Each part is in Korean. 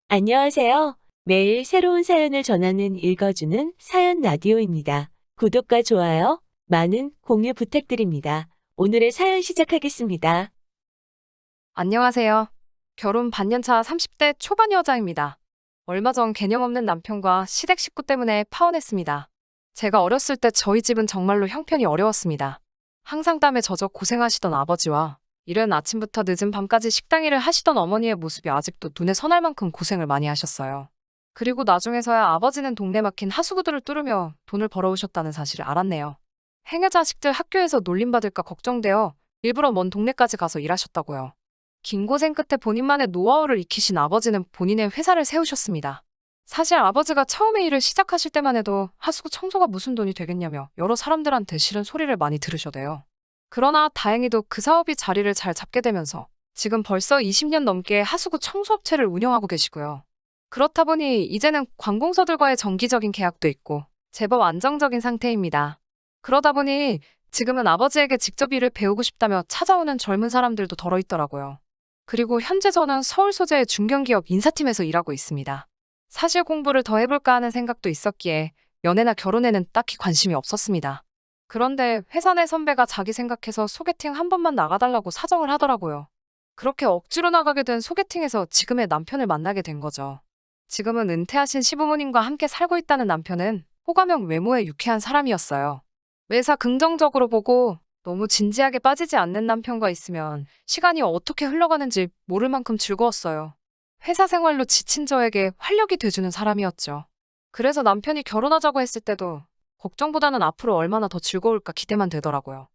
안녕하세요. 매일 새로운 사연을 전하는 읽어주는 사연 라디오입니다. 구독과 좋아요, 많은 공유 부탁드립니다. 오늘의 사연 시작하겠습니다. 안녕하세요. 결혼 반년차 30대 초반 여자입니다. 얼마 전 개념 없는 남편과 시댁 식구 때문에 파혼했습니다. 제가 어렸을 때 저희 집은 정말로 형편이 어려웠습니다. 항상 땀에 젖어 고생하시던 아버지와 이른 아침부터 늦은 밤까지 식당 일을 하시던 어머니의 모습이 아직도 눈에 선할 만큼 고생을 많이 하셨어요. 그리고 나중에서야 아버지는 동네 막힌 하수구들을 뚫으며 돈을 벌어오셨다는 사실을 알았네요. 행여 자식들 학교에서 놀림받을까 걱정되어 일부러 먼 동네까지 가서 일하셨다고요. 긴 고생 끝에 본인만의 노하우를 익히신 아버지는 본인의 회사를 세우셨습니다. 사실 아버지가 처음에 일을 시작하실 때만 해도 하수구 청소가 무슨 돈이 되겠냐며 여러 사람들한테 싫은 소리를 많이 들으셔대요. 그러나 다행히도 그 사업이 자리를 잘 잡게 되면서 지금 벌써 20년 넘게 하수구 청소업체를 운영하고 계시고요. 그렇다 보니 이제는 관공서들과의 정기적인 계약도 있고 제법 안정적인 상태입니다. 그러다 보니 지금은 아버지에게 직접 일을 배우고 싶다며 찾아오는 젊은 사람들도 덜어 있더라고요. 그리고 현재 저는 서울 소재의 중견기업 인사팀에서 일하고 있습니다. 사실 공부를 더 해볼까 하는 생각도 있었기에 연애나 결혼에는 딱히 관심이 없었습니다. 그런데 회사 내 선배가 자기 생각해서 소개팅 한 번만 나가달라고 사정을 하더라고요. 그렇게 억지로 나가게 된 소개팅에서 지금의 남편을 만나게 된 거죠. 지금은 은퇴하신 시부모님과 함께 살고 있다는 남편은 호감형 외모에 유쾌한 사람이었어요. 매사 긍정적으로 보고 너무 진지하게 빠지지 않는 남편과 있으면 시간이 어떻게 흘러가는지 모를 만큼 즐거웠어요. 회사 생활로 지친 저에게 활력이 돼주는 사람이었죠. 그래서 남편이 결혼하자고 했을 때도 걱정보다는 앞으로 얼마나 더 즐거울까 기대만 되더라고요.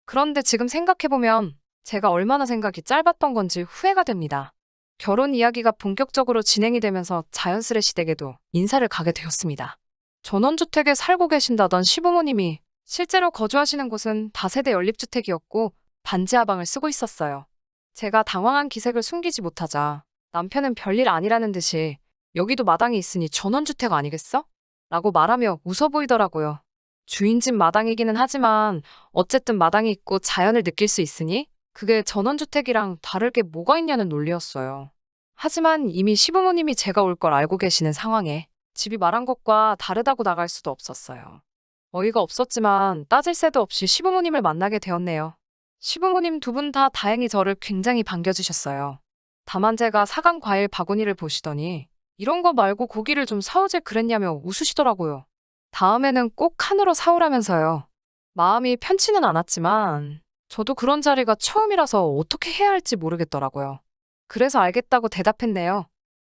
그런데 지금 생각해보면 제가 얼마나 생각이 짧았던 건지 후회가 됩니다. 결혼 이야기가 본격적으로 진행이 되면서 자연스레 시댁에도 인사를 가게 되었습니다. 전원주택에 살고 계신다던 시부모님이 실제로 거주하시는 곳은 다세대 연립주택이었고 반지하방을 쓰고 있었어요. 제가 당황한 기색을 숨기지 못하자 남편은 별일 아니라는 듯이 여기도 마당이 있으니 전원주택 아니겠어? 라고 말하며 웃어 보이더라고요. 주인 집 마당이기는 하지만 어쨌든 마당이 있고 자연을 느낄 수 있으니 그게 전원주택이랑 다를 게 뭐가 있냐는 논리였어요. 하지만 이미 시부모님이 제가 올 걸 알고 계시는 상황에 집이 말한 것과 다르다고 나갈 수도 없었어요. 어이가 없었지만 따질 새도 없이 시부모님을 만나게 되었네요. 시부모님 두 분 다 다행히 저를 굉장히 반겨주셨어요. 다만 제가 사간 과일 바구니를 보시더니 이런 거 말고 고기를 좀 사오지 그랬냐며 웃으시더라고요. 다음에는 꼭 한우로 사오라면서요. 마음이 편치는 않았지만 저도 그런 자리가 처음이라서 어떻게 해야 할지 모르겠더라고요. 그래서 알겠다고 대답했네요.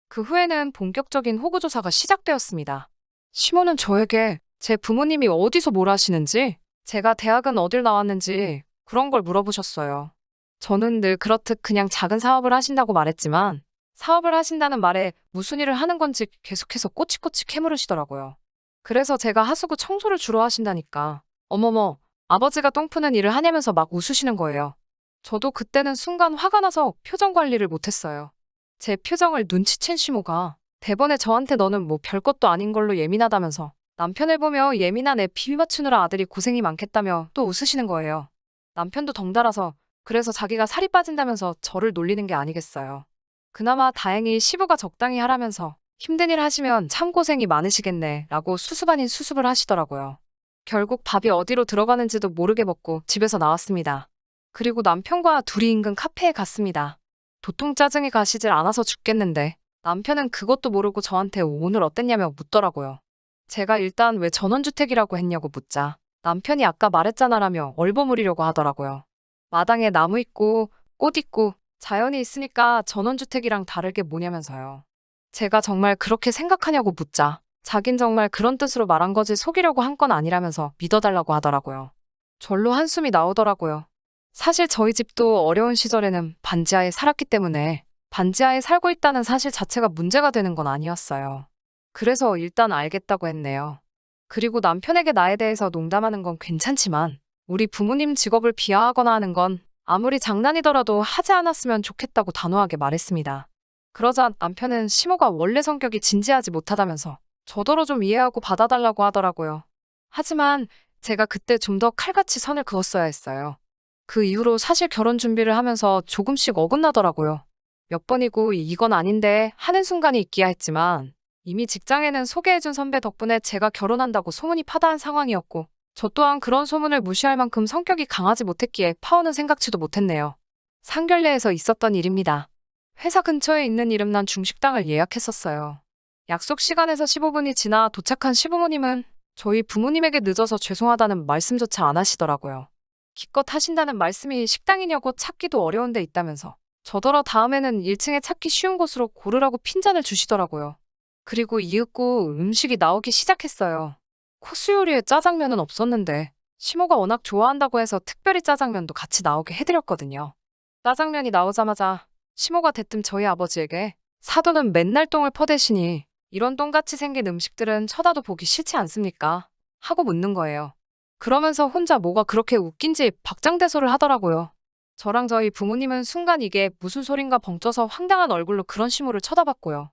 그 후에는 본격적인 호구조사가 시작되었습니다. 시모는 저에게 제 부모님이 어디서 뭘 하시는지, 제가 대학은 어딜 나왔는지 그런 걸 물어보셨어요. 저는 늘 그렇듯 그냥 작은 사업을 하신다고 말했지만 사업을 하신다는 말에 무슨 일을 하는 건지 계속해서 꼬치꼬치 캐물으시더라고요. 그래서 제가 하수구 청소를 주로 하신다니까. 어머머, 아버지가 똥 푸는 일을 하냐면서 막 웃으시는 거예요. 저도 그때는 순간 화가 나서 표정 관리를 못했어요. 제 표정을 눈치챈 시모가 대번에 저한테 너는 뭐 별것도 아닌 걸로 예민하다면서 남편을 보며 예민한 애 비비 맞추느라 아들이 고생이 많겠다며 또 웃으시는 거예요. 남편도 덩달아서 그래서 자기가 살이 빠진다면서 저를 놀리는 게 아니겠어요. 그나마 다행히 시부가 적당히 하라면서 힘든 일 하시면 참 고생이 많으시겠네 라고 수습 아닌 수습을 하시더라고요. 결국 밥이 어디로 들어가는지도 모르게 먹고 집에서 나왔습니다. 그리고 남편과 둘이 인근 카페에 갔습니다. 도통 짜증이 가시질 않아서 죽겠는데 남편은 그것도 모르고 저한테 오늘 어땠냐며 묻더라고요. 제가 일단 왜 전원주택이라고 했냐고 묻자 남편이 아까 말했잖아라며 얼버무리려고 하더라고요. 마당에 나무 있고 꽃 있고 자연이 있으니까 전원주택이랑 다를 게 뭐냐면서요. 제가 정말 그렇게 생각하냐고 묻자 자긴 정말 그런 뜻으로 말한 거지 속이려고 한 건 아니라면서 믿어달라고 하더라고요. 절로 한숨이 나오더라고요. 사실 저희 집도 어려운 시절에는 반지하에 살았기 때문에 반지하에 살고 있다는 사실 자체가 문제가 되는 건 아니었어요. 그래서 일단 알겠다고 했네요. 그리고 남편에게 나에 대해서 농담하는 건 괜찮지만 우리 부모님 직업을 비하하거나 하는 건 아무리 장난이더라도 하지 않았으면 좋겠다고 단호하게 말했습니다. 그러자 남편은 시모가 원래 성격이 진지하지 못하다면서 저더러 좀 이해하고 받아달라고 하더라고요. 하지만 제가 그때 좀 더 칼같이 선을 그었어야 했어요. 그 이후로 사실 결혼 준비를 하면서 조금씩 어긋나더라고요. 몇 번이고 이건 아닌데 하는 순간이 있기야 했지만 이미 직장에는 소개해준 선배 덕분에 제가 결혼한다고 소문이 파다한 상황이었고 저 또한 그런 소문을 무시할 만큼 성격이 강하지 못했기에 파혼은 생각지도 못했네요. 상견례에서 있었던 일입니다. 회사 근처에 있는 이름난 중식당을 예약했었어요. 약속 시간에서 15분이 지나 도착한 시부모님은 저희 부모님에게 늦어서 죄송하다는 말씀조차 안 하시더라고요. 기껏 하신다는 말씀이 식당이냐고 찾기도 어려운 데 있다면서 저더러 다음에는 1층에 찾기 쉬운 곳으로 고르라고 핀잔을 주시더라고요. 그리고 이윽고 음식이 나오기 시작했어요. 코스 요리에 짜장면은 없었는데 시모가 워낙 좋아한다고 해서 특별히 짜장면도 같이 나오게 해드렸거든요. 짜장면이 나오자마자 시모가 대뜸 저희 아버지에게 사돈은 맨날 똥을 퍼대시니 이런 똥같이 생긴 음식들은 쳐다도 보기 싫지 않습니까? 하고 묻는 거예요. 그러면서 혼자 뭐가 그렇게 웃긴지 박장대소를 하더라고요. 저랑 저희 부모님은 순간 이게 무슨 소린가 벙쪄서 황당한 얼굴로 그런 시모를 쳐다봤고요.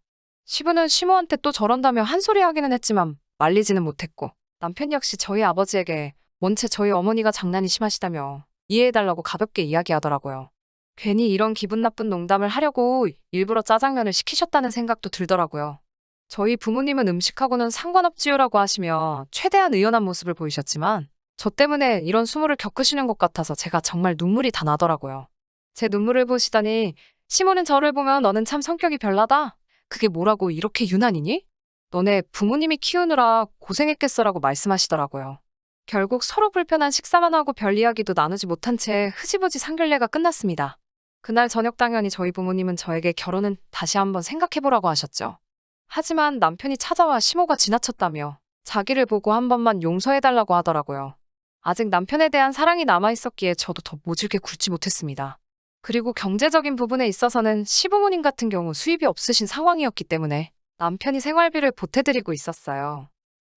시부는 시모한테 또 저런다며 한 소리 하기는 했지만 말리지는 못했고 남편 역시 저희 아버지에게 원체 저희 어머니가 장난이 심하시다며 이해해달라고 가볍게 이야기하더라고요. 괜히 이런 기분 나쁜 농담을 하려고 일부러 짜장면을 시키셨다는 생각도 들더라고요. 저희 부모님은 음식하고는 상관없지요라고 하시며 최대한 의연한 모습을 보이셨지만 저 때문에 이런 수모를 겪으시는 것 같아서 제가 정말 눈물이 다 나더라고요. 제 눈물을 보시더니 시모는 저를 보면 너는 참 성격이 별나다. 그게 뭐라고 이렇게 유난이니? 너네 부모님이 키우느라 고생했겠어라고 말씀하시더라고요. 결국 서로 불편한 식사만 하고 별 이야기도 나누지 못한 채 흐지부지 상견례가 끝났습니다. 그날 저녁 당연히 저희 부모님은 저에게 결혼은 다시 한번 생각해보라고 하셨죠. 하지만 남편이 찾아와 시모가 지나쳤다며 자기를 보고 한 번만 용서해달라고 하더라고요. 아직 남편에 대한 사랑이 남아있었기에 저도 더 모질게 굴지 못했습니다. 그리고 경제적인 부분에 있어서는 시부모님 같은 경우 수입이 없으신 상황이었기 때문에 남편이 생활비를 보태드리고 있었어요.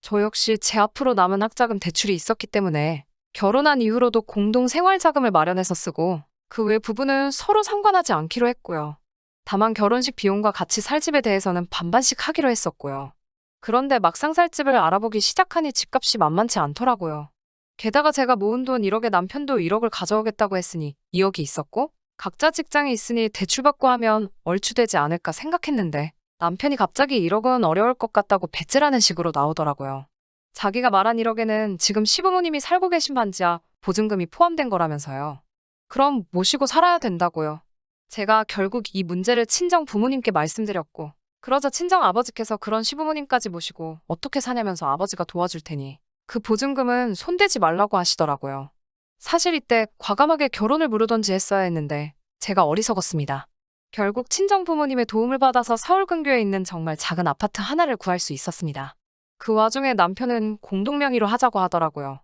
저 역시 제 앞으로 남은 학자금 대출이 있었기 때문에 결혼한 이후로도 공동 생활자금을 마련해서 쓰고 그 외 부분은 서로 상관하지 않기로 했고요. 다만 결혼식 비용과 같이 살 집에 대해서는 반반씩 하기로 했었고요. 그런데 막상 살 집을 알아보기 시작하니 집값이 만만치 않더라고요. 게다가 제가 모은 돈 1억에 남편도 1억을 가져오겠다고 했으니 2억이 있었고 각자 직장이 있으니 대출받고 하면 얼추되지 않을까 생각했는데 남편이 갑자기 1억은 어려울 것 같다고 배째라는 식으로 나오더라고요. 자기가 말한 1억에는 지금 시부모님이 살고 계신 반지하 보증금이 포함된 거라면서요. 그럼 모시고 살아야 된다고요. 제가 결국 이 문제를 친정 부모님께 말씀드렸고 그러자 친정 아버지께서 그런 시부모님까지 모시고 어떻게 사냐면서 아버지가 도와줄 테니 그 보증금은 손대지 말라고 하시더라고요. 사실 이때 과감하게 결혼을 무르던지 했어야 했는데 제가 어리석었습니다. 결국 친정 부모님의 도움을 받아서 서울 근교에 있는 정말 작은 아파트 하나를 구할 수 있었습니다. 그 와중에 남편은 공동명의로 하자고 하더라고요.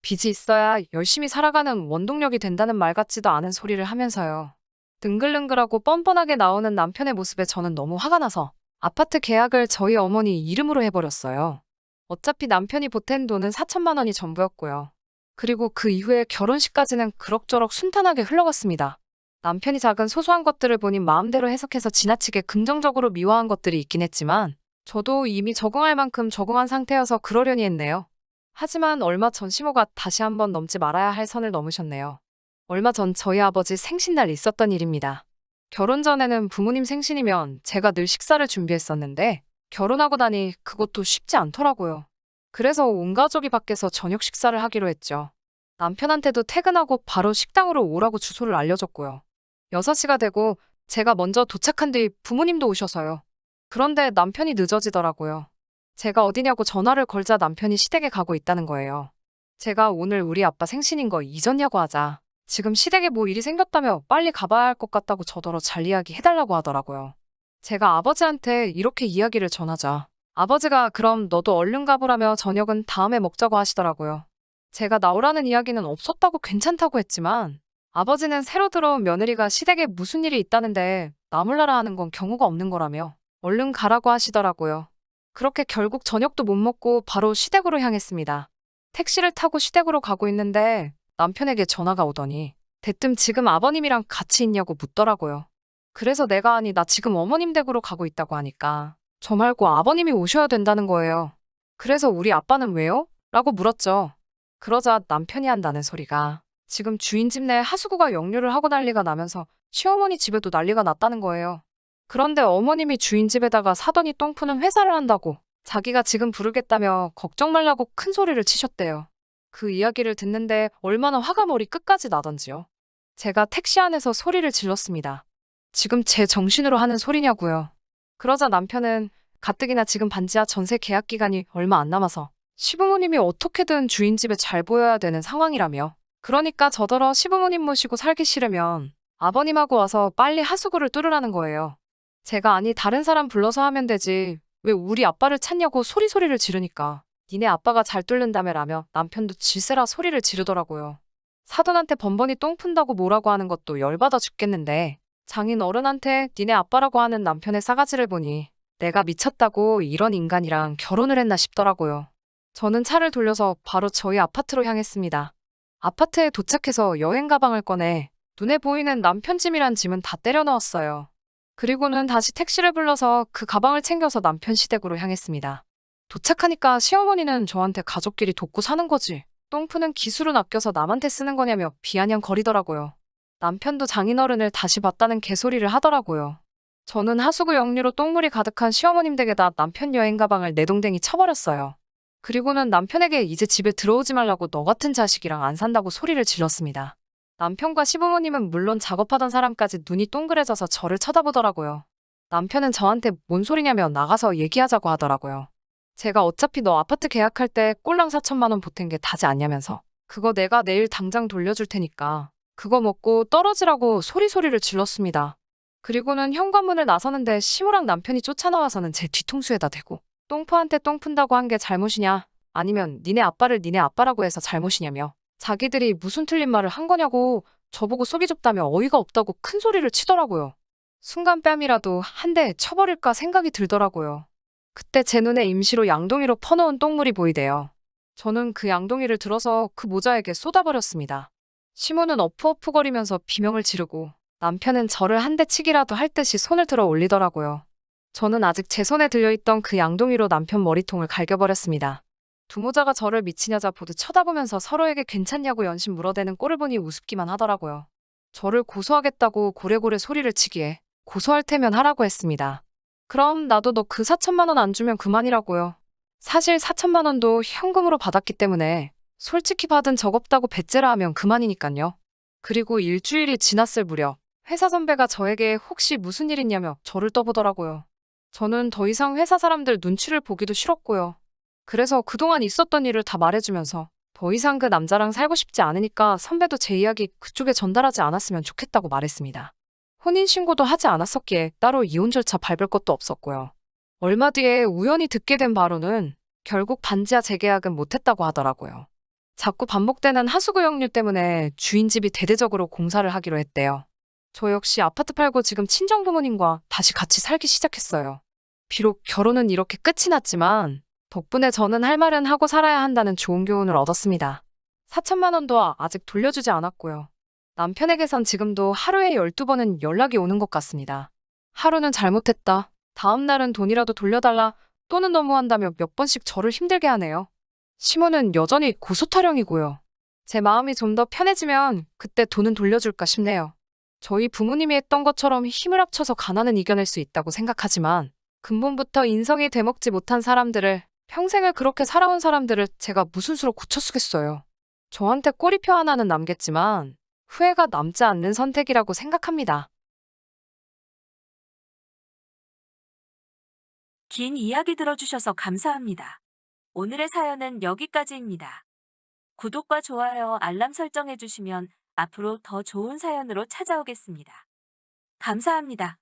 빚이 있어야 열심히 살아가는 원동력이 된다는 말 같지도 않은 소리를 하면서요. 능글능글하고 뻔뻔하게 나오는 남편의 모습에 저는 너무 화가 나서 아파트 계약을 저희 어머니 이름으로 해버렸어요. 어차피 남편이 보탠 돈은 4천만 원이 전부였고요. 그리고 그 이후에 결혼식까지는 그럭저럭 순탄하게 흘러갔습니다. 남편이 작은 소소한 것들을 본인 마음대로 해석해서 지나치게 긍정적으로 미화한 것들이 있긴 했지만 저도 이미 적응할 만큼 적응한 상태여서 그러려니 했네요. 하지만 얼마 전 시모가 다시 한번 넘지 말아야 할 선을 넘으셨네요. 얼마 전 저희 아버지 생신날 있었던 일입니다. 결혼 전에는 부모님 생신이면 제가 늘 식사를 준비했었는데 결혼하고 나니 그것도 쉽지 않더라고요. 그래서 온 가족이 밖에서 저녁 식사를 하기로 했죠. 남편한테도 퇴근하고 바로 식당으로 오라고 주소를 알려줬고요. 6시가 되고 제가 먼저 도착한 뒤 부모님도 오셔서요. 그런데 남편이 늦어지더라고요. 제가 어디냐고 전화를 걸자 남편이 시댁에 가고 있다는 거예요. 제가 오늘 우리 아빠 생신인 거 잊었냐고 하자 지금 시댁에 뭐 일이 생겼다며 빨리 가봐야 할 것 같다고 저더러 잘 이야기해달라고 하더라고요. 제가 아버지한테 이렇게 이야기를 전하자 아버지가 그럼 너도 얼른 가보라며 저녁은 다음에 먹자고 하시더라고요. 제가 나오라는 이야기는 없었다고 괜찮다고 했지만 아버지는 새로 들어온 며느리가 시댁에 무슨 일이 있다는데 나 몰라라 하는 건 경우가 없는 거라며 얼른 가라고 하시더라고요. 그렇게 결국 저녁도 못 먹고 바로 시댁으로 향했습니다. 택시를 타고 시댁으로 가고 있는데 남편에게 전화가 오더니 대뜸 지금 아버님이랑 같이 있냐고 묻더라고요. 그래서 내가 아니 나 지금 어머님 댁으로 가고 있다고 하니까 저 말고 아버님이 오셔야 된다는 거예요. 그래서 우리 아빠는 왜요? 라고 물었죠. 그러자 남편이 한다는 소리가 지금 주인 집 내 하수구가 역류를 하고 난리가 나면서 시어머니 집에도 난리가 났다는 거예요. 그런데 어머님이 주인 집에다가 사돈이 똥 푸는 회사를 한다고 자기가 지금 부르겠다며 걱정 말라고 큰 소리를 치셨대요. 그 이야기를 듣는데 얼마나 화가 머리 끝까지 나던지요. 제가 택시 안에서 소리를 질렀습니다. 지금 제 정신으로 하는 소리냐고요. 그러자 남편은 가뜩이나 지금 반지하 전세 계약 기간이 얼마 안 남아서 시부모님이 어떻게든 주인 집에 잘 보여야 되는 상황이라며, 그러니까 저더러 시부모님 모시고 살기 싫으면 아버님하고 와서 빨리 하수구를 뚫으라는 거예요. 제가 아니 다른 사람 불러서 하면 되지 왜 우리 아빠를 찾냐고 소리를 지르니까 니네 아빠가 잘 뚫는다며라며 남편도 질세라 소리를 지르더라고요. 사돈한테 번번이 똥 푼다고 뭐라고 하는 것도 열받아 죽겠는데 장인 어른한테 니네 아빠라고 하는 남편의 싸가지를 보니 내가 미쳤다고 이런 인간이랑 결혼을 했나 싶더라고요. 저는 차를 돌려서 바로 저희 아파트로 향했습니다. 아파트에 도착해서 여행 가방을 꺼내 눈에 보이는 남편 짐이란 짐은 다 때려 넣었어요. 그리고는 다시 택시를 불러서 그 가방을 챙겨서 남편 시댁으로 향했습니다. 도착하니까 시어머니는 저한테 가족끼리 돕고 사는 거지, 똥 푸는 기술은 아껴서 남한테 쓰는 거냐며 비아냥거리더라고요. 남편도 장인어른을 다시 봤다는 개소리를 하더라고요. 저는 하수구 역류로 똥물이 가득한 시어머님 댁에다 남편 여행 가방을 내동댕이 쳐버렸어요. 그리고는 남편에게 이제 집에 들어오지 말라고 너 같은 자식이랑 안 산다고 소리를 질렀습니다. 남편과 시부모님은 물론 작업하던 사람까지 눈이 동그래져서 저를 쳐다보더라고요. 남편은 저한테 뭔 소리냐며 나가서 얘기하자고 하더라고요. 제가 어차피 너 아파트 계약할 때 꼴랑 4천만 원 보탠 게 다지 않냐면서 그거 내가 내일 당장 돌려줄 테니까 그거 먹고 떨어지라고 소리를 질렀습니다. 그리고는 현관문을 나서는데 시무랑 남편이 쫓아나와서는 제 뒤통수에다 대고 똥포한테 똥 푼다고 한 게 잘못이냐 아니면 니네 아빠를 니네 아빠라고 해서 잘못이냐며 자기들이 무슨 틀린 말을 한 거냐고 저보고 속이 좁다며 어이가 없다고 큰 소리를 치더라고요. 순간 뺨이라도 한 대 쳐버릴까 생각이 들더라고요. 그때 제 눈에 임시로 양동이로 퍼놓은 똥물이 보이대요. 저는 그 양동이를 들어서 그 모자에게 쏟아버렸습니다. 시모는 어프어프거리면서 비명을 지르고 남편은 저를 한 대 치기라도 할 듯이 손을 들어 올리더라고요. 저는 아직 제 손에 들려있던 그 양동이로 남편 머리통을 갈겨버렸습니다. 두 모자가 저를 미친 여자 보듯 쳐다보면서 서로에게 괜찮냐고 연신 물어대는 꼴을 보니 우습기만 하더라고요. 저를 고소하겠다고 고래고래 소리를 치기에 고소할 테면 하라고 했습니다. 그럼 나도 너 그 4천만 원 안 주면 그만이라고요. 사실 4천만 원도 현금으로 받았기 때문에 솔직히 받은 적 없다고 배째라 하면 그만이니깐요. 그리고 일주일이 지났을 무렵 회사 선배가 저에게 혹시 무슨 일 있냐며 저를 떠보더라고요. 저는 더 이상 회사 사람들 눈치를 보기도 싫었고요. 그래서 그동안 있었던 일을 다 말해주면서 더 이상 그 남자랑 살고 싶지 않으니까 선배도 제 이야기 그쪽에 전달하지 않았으면 좋겠다고 말했습니다. 혼인신고도 하지 않았었기에 따로 이혼 절차 밟을 것도 없었고요. 얼마 뒤에 우연히 듣게 된 바로는 결국 반지하 재계약은 못했다고 하더라고요. 자꾸 반복되는 하수구 역류 때문에 주인집이 대대적으로 공사를 하기로 했대요. 저 역시 아파트 팔고 지금 친정부모님과 다시 같이 살기 시작했어요. 비록 결혼은 이렇게 끝이 났지만 덕분에 저는 할 말은 하고 살아야 한다는 좋은 교훈을 얻었습니다. 4천만 원도 아직 돌려주지 않았고요. 남편에게선 지금도 하루에 12번은 연락이 오는 것 같습니다. 하루는 잘못했다, 다음 날은 돈이라도 돌려달라, 또는 너무한다며 몇 번씩 저를 힘들게 하네요. 시모는 여전히 고소타령이고요. 제 마음이 좀 더 편해지면 그때 돈은 돌려줄까 싶네요. 저희 부모님이 했던 것처럼 힘을 합쳐서 가난은 이겨낼 수 있다고 생각하지만 근본부터 인성이 되먹지 못한 사람들을, 평생을 그렇게 살아온 사람들을 제가 무슨 수로 고쳐쓰겠어요. 저한테 꼬리표 하나는 남겠지만 후회가 남지 않는 선택이라고 생각합니다. 긴 이야기 들어주셔서 감사합니다. 오늘의 사연은 여기까지입니다. 구독과 좋아요, 알람 설정해주시면 앞으로 더 좋은 사연으로 찾아오겠습니다. 감사합니다.